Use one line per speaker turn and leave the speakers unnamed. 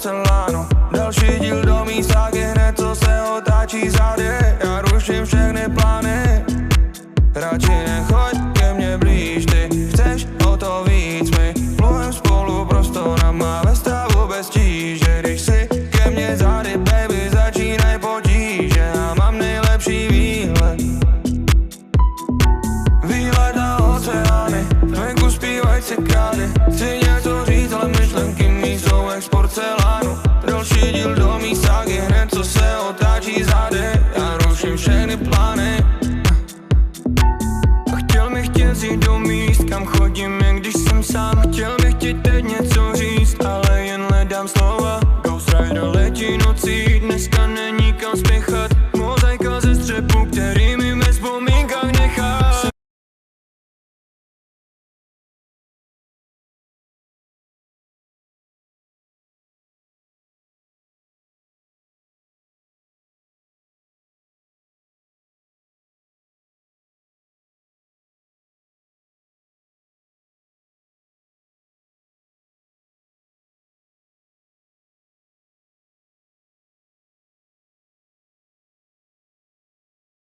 porcelánu. Další díl do mý ságy, hned co se otáčí zády. Já ruším všechny plány. Radši nechoď ke mně blíž, ty chceš o to víc. My plujem spolu prostorama ve stavu bez tíže. Když si ke mně zády, baby, začínaj potíže. Já mám nejlepší výhled. Výlet na oceány, venku zpívaj cikády. Chci něco říct, ale myšlenky mý jsou jak z porcelánu. Další díl do mý ságy, hned co se otáčí zády. Já ruším všechny plány. Chtěl jít do míst, kam chodím, jen když jsem sám. Chtěl bych ti teď něco říct, ale jen hledám slova. Ghost Rider letí nocí.